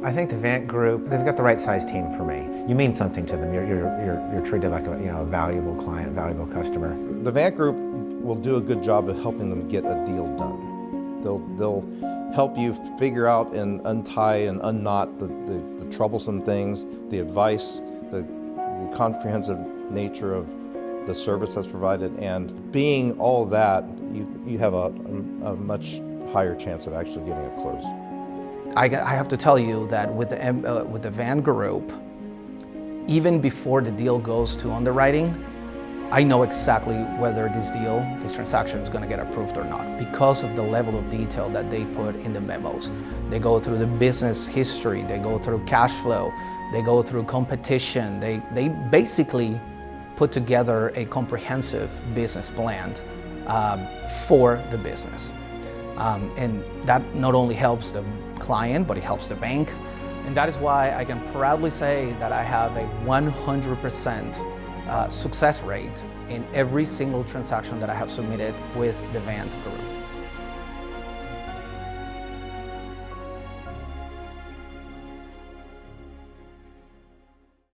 I think the Vant Group, they've got the right size team for me. You mean something to them. You're treated like a valuable client, valuable customer. The Vant Group will do a good job of helping them get a deal done. They'll help you figure out and untie and unknot the troublesome things, the advice, the comprehensive nature of the service that's provided, and being all that, you have a much higher chance of actually getting it closed. I have to tell you that with the Vant Group, even before the deal goes to underwriting, I know exactly whether this transaction is going to get approved or not because of the level of detail that they put in the memos. They go through the business history, they go through cash flow, they go through competition. They basically put together a comprehensive business plan for the business. And that not only helps the client, but it helps the bank. And that is why I can proudly say that I have a 100% success rate in every single transaction that I have submitted with the Vant Group.